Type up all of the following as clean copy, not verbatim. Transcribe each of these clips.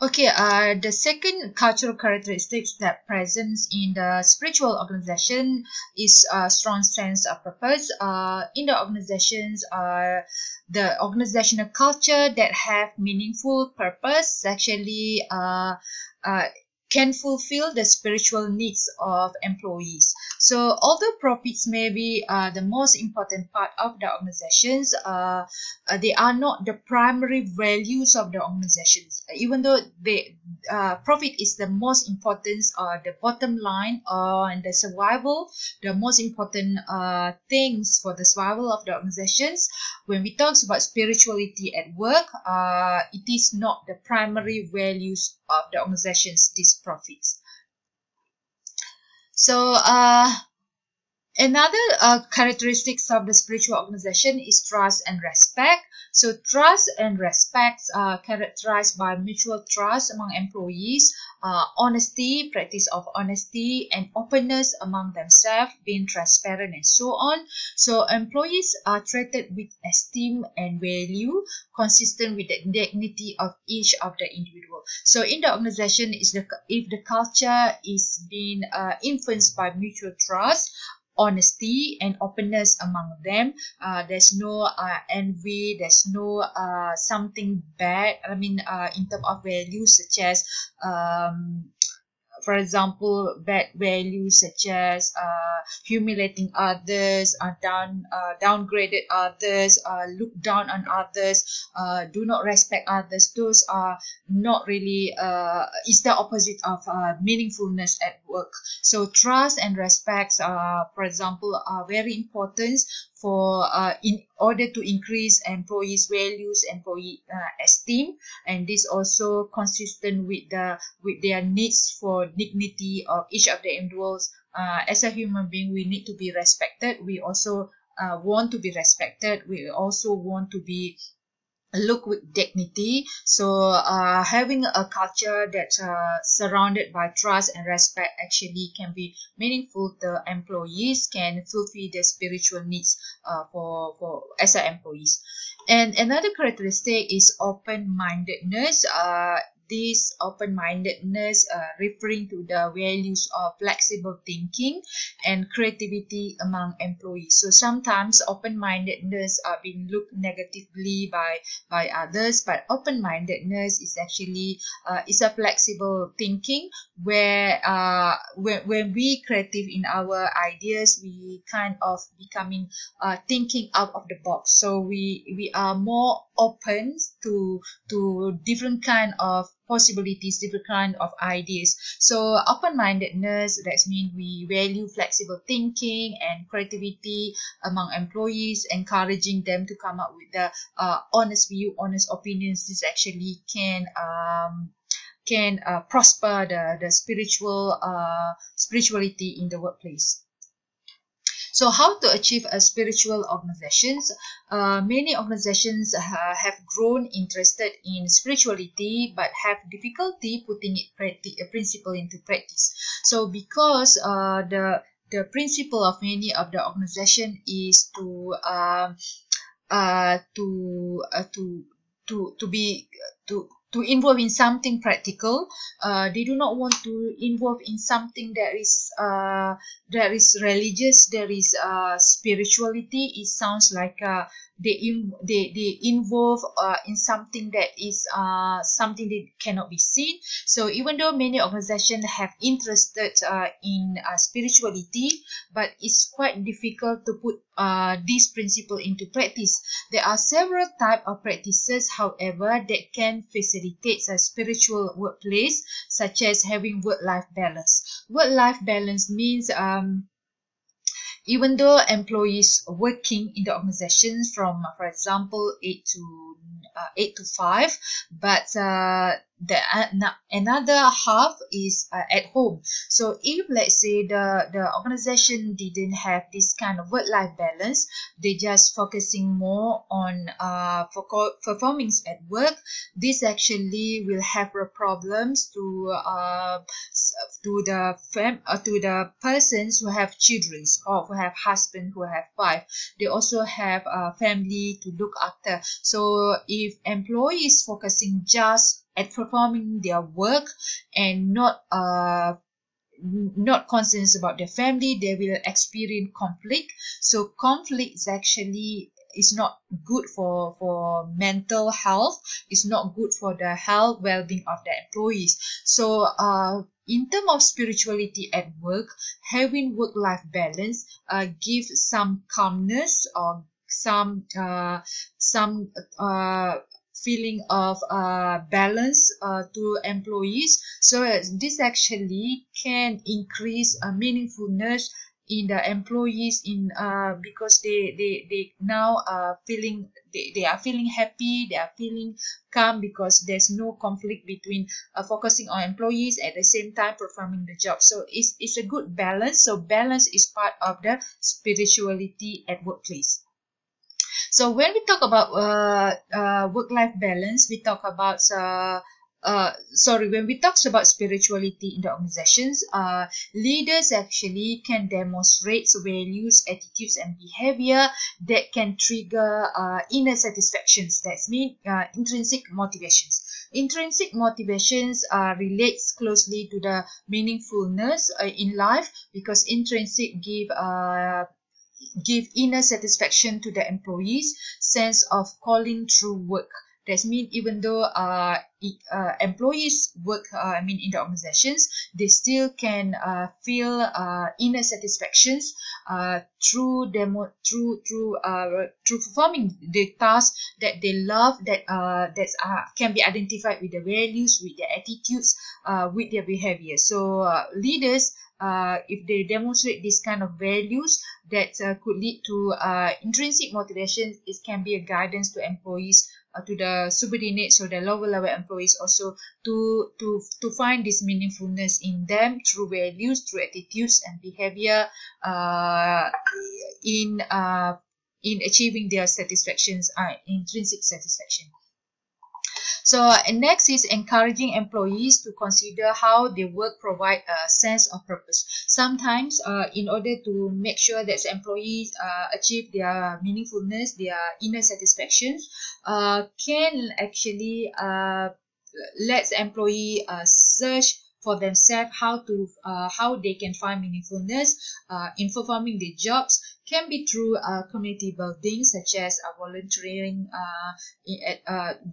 Okay, the second cultural characteristics that presents in the spiritual organization is a strong sense of purpose. In the organizations, the organizational culture that have meaningful purpose actually uh, can fulfill the spiritual needs of employees. So, although profits may be the most important part of the organizations, they are not the primary values of the organizations. Even though profit is the most important, the bottom line, and the survival, the most important things for the survival of the organizations. When we talk about spirituality at work, it is not the primary values of the organizations. These profits. So, another characteristics of the spiritual organization is trust and respect. So trust and respect are characterized by mutual trust among employees, honesty, practice of honesty, and openness among themselves, being transparent and so on. So employees are treated with esteem and value, consistent with the dignity of each of the individual. So in the organization, if the culture is being influenced by mutual trust, honesty and openness among them, there's no envy, there's no something bad, in terms of values such as for example, bad values such as humiliating others, downgraded others, look down on others, do not respect others. Those are not really, is the opposite of meaningfulness at work. So trust and respect, for example, are very important for in order to increase employees' values, employee esteem, and this also consistent with their needs for dignity of each of the individuals. As a human being, we need to be respected. We also want to be respected. We also want to be look with dignity. So having a culture that's surrounded by trust and respect actually can be meaningful to employees, can fulfill their spiritual needs for as a employees. And another characteristic is open-mindedness. This open-mindedness referring to the values of flexible thinking and creativity among employees. So sometimes open-mindedness are being looked negatively by others, but open-mindedness is actually is a flexible thinking where when we creative in our ideas, we kind of becoming thinking out of the box. So we are more open to different kind of possibilities, different kind of ideas. So open-mindedness, that means we value flexible thinking and creativity among employees, encouraging them to come up with the honest view, honest opinions. This actually can prosper the spirituality in the workplace. So how to achieve a spiritual organizations? Many organizations have grown interested in spirituality but have difficulty putting it principle into practice. So because the principle of many of the organization is to be to involve in something practical. They do not want to involve in something that is religious, there is spirituality. It sounds like they involve in something that is something that cannot be seen. So even though many organizations have interested in spirituality, but it's quite difficult to put this principle into practice. There are several types of practices, however, that can facilitate a spiritual workplace, such as having work-life balance. Work-life balance means even though employees working in the organizations from, for example, 8 to 5, but another half is at home. So if let's say the organization didn't have this kind of work-life balance, they just focusing more on performance at work, this actually will have problems to the persons who have children or who have husband, who have wife. They also have a family to look after. So if employee is focusing just at performing their work and not concerned about their family, they will experience conflict. So conflict is not good for mental health. It's not good for the health well-being of the employees. So in terms of spirituality at work, having work-life balance gives some calmness or some feeling of balance to employees. So this actually can increase meaningfulness in the employees because they now they are feeling happy, they are feeling calm because there's no conflict between focusing on employees at the same time performing the job. So it's a good balance. So balance is part of the spirituality at workplace. So when we talk about work-life balance, we talk about when we talk about spirituality in the organizations, leaders actually can demonstrate values, attitudes, and behavior that can trigger inner satisfactions. That means intrinsic motivations. Intrinsic motivations relates closely to the meaningfulness in life, because intrinsic give inner satisfaction to the employees' sense of calling through work. That means even though employees work, in the organizations, they still can feel inner satisfactions through performing the tasks that they love, that can be identified with their values, with their attitudes, with their behavior. So leaders, if they demonstrate this kind of values that could lead to intrinsic motivation, it can be a guidance to employees, to the subordinates or the lower level employees also, to find this meaningfulness in them through values, through attitudes and behavior, in achieving their satisfactions, intrinsic satisfaction. So next is encouraging employees to consider how their work provide a sense of purpose. Sometimes in order to make sure that employees achieve their meaningfulness, their inner satisfactions, can actually let employee search for themselves how they can find meaningfulness in performing their jobs. Can be through community building, such as volunteering,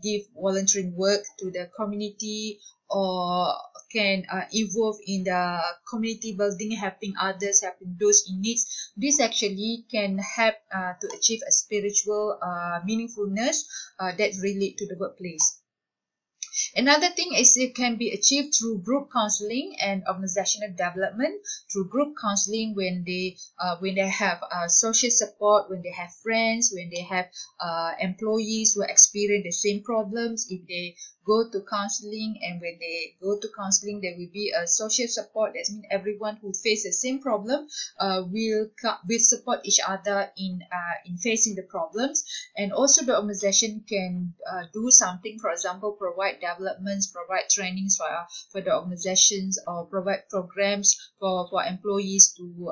give volunteering work to the community, or can involve in the community building, helping others, helping those in needs. This actually can help to achieve a spiritual meaningfulness that relate to the workplace. Another thing is it can be achieved through group counseling and organizational development. Through group counseling, when they have social support, when they have friends, when they have employees who experience the same problems, if they go to counseling, and when they go to counseling, there will be a social support. That means everyone who faces the same problem will support each other in facing the problems. And also the organization can do something, for example, provide developments, provide trainings for the organizations, or provide programs for employees to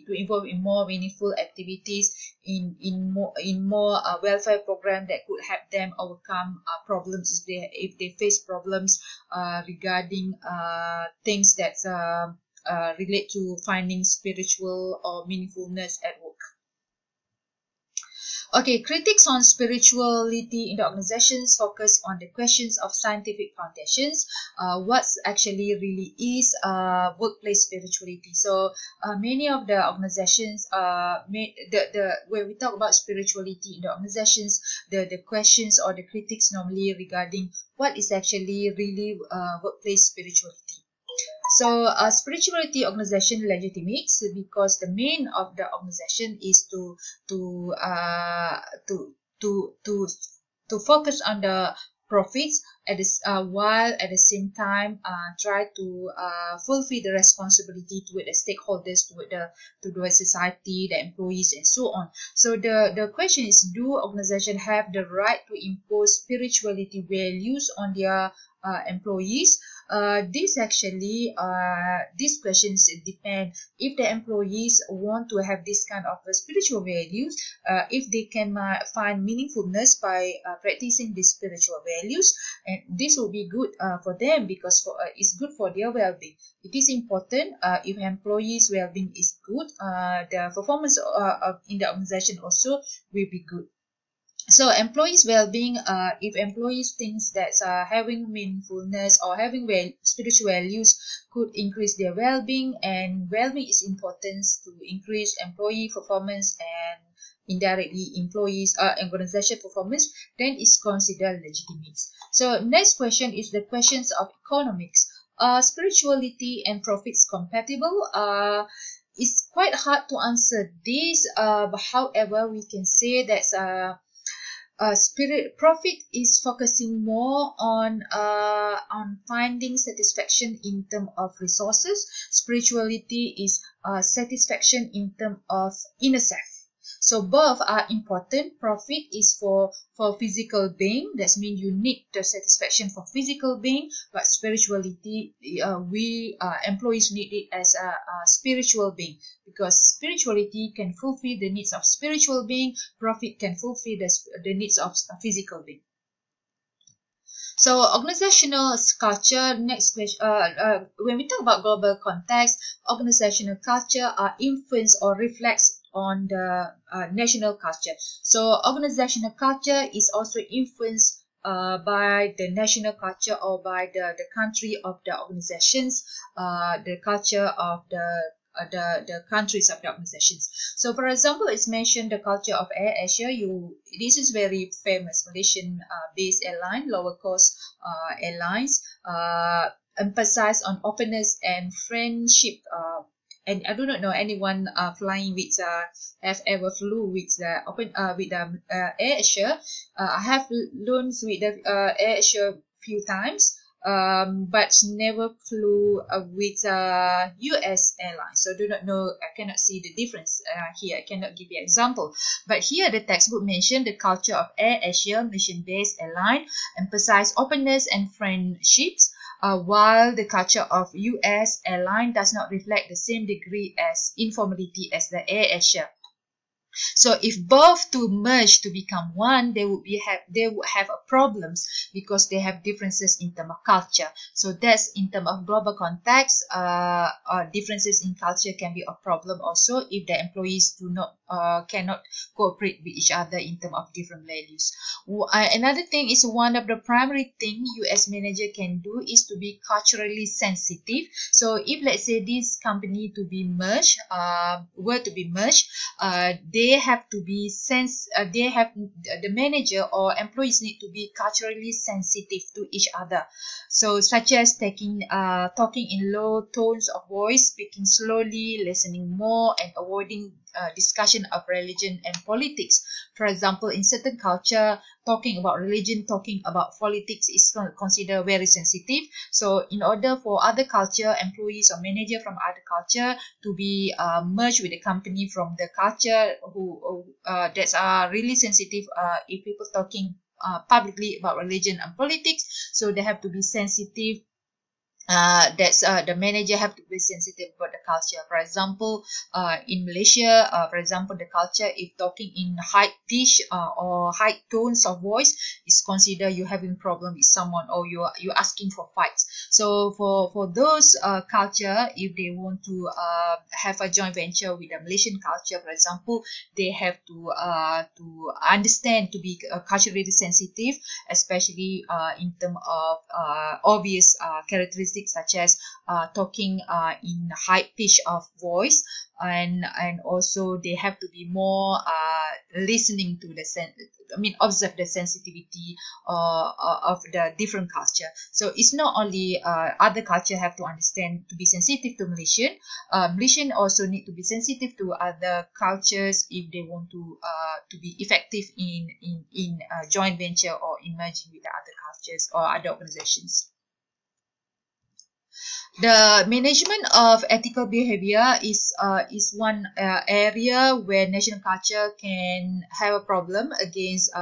involve in more meaningful activities, in more welfare program that could help them overcome problems if they face problems regarding things that relate to finding spiritual or meaningfulness at work. Okay, critics on spirituality in the organizations focus on the questions of scientific foundations. What's actually really is workplace spirituality. So many of the organizations, when we talk about spirituality in the organizations, the questions or the critics normally regarding what is actually really workplace spirituality. So spirituality organization legitimates because the main of the organization is to focus on the profits while at the same time try to fulfill the responsibility toward the stakeholders, to the society, the employees, and so on. So the question is, do organizations have the right to impose spirituality values on their employees? These questions depend if the employees want to have this kind of spiritual values, if they can find meaningfulness by practicing these spiritual values, and this will be good for them, because it's good for their well-being. It is important if employees' well-being is good, the performance in the organization also will be good. So employees' well-being, if employees thinks that having meaningfulness or having spiritual values could increase their well-being, and well-being is important to increase employee performance and indirectly employees organization performance, then it's considered legitimate. So next question is the questions of economics. Spirituality and profits compatible? It's quite hard to answer this, but however we can say that spirit profit is focusing more on finding satisfaction in terms of resources. Spirituality is satisfaction in terms of inner self. So both are important. Profit is for physical being. That means you need the satisfaction for physical being. But spirituality, we employees need it as a spiritual being, because spirituality can fulfill the needs of spiritual being. Profit can fulfill the needs of a physical being. So organizational culture, next question. When we talk about global context, organizational culture influence or reflects on the national culture. So organizational culture is also influenced by the national culture, or by the country of the organizations, the culture of the countries of the organizations. So for example, it's mentioned the culture of AirAsia. This is very famous Malaysian based airline, lower cost airlines, emphasize on openness and friendship. And I do not know anyone flying with have ever flew with the AirAsia. I have loans with the AirAsia few times, but never flew with US airlines. So do not know, I cannot see the difference here. I cannot give you an example. But here the textbook mentioned the culture of AirAsia, Malaysian-based airline, emphasize openness and friendships, while the culture of US airline does not reflect the same degree as informality as the AirAsia. So if both to merge to become one, they would have problems, because they have differences in terms of culture. So that's in terms of global context. Differences in culture can be a problem also if the employees cannot cooperate with each other in terms of different values. Another thing is, one of the primary things US manager can do is to be culturally sensitive. So if let's say this company to be merged, they have to be the manager or employees need to be culturally sensitive to each other. So such as talking in low tones of voice, speaking slowly, listening more, and avoiding discussion of religion and politics. For example, in certain culture, talking about religion, talking about politics is considered very sensitive. So in order for other culture, employees or manager from other culture to be merged with the company from the culture that are really sensitive, if people talking publicly about religion and politics, so they have to be sensitive. The manager have to be sensitive about the culture. For example, in Malaysia, for example, the culture, if talking in high pitch or high tones of voice, is considered you having problem with someone, or you asking for fights. So for those culture, if they want to have a joint venture with the Malaysian culture, for example, they have to understand to be culturally sensitive, especially in terms of obvious characteristics such as talking in high pitch of voice, and also they have to be more listening to observe the sensitivity of the different culture. So it's not only other culture have to understand to be sensitive to Malaysian. Malaysian also need to be sensitive to other cultures if they want to be effective in joint venture or in merging with the other cultures or other organizations. The management of ethical behavior is one area where national culture can have a problem against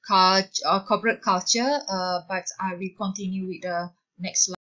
corporate culture. But I will continue with the next slide.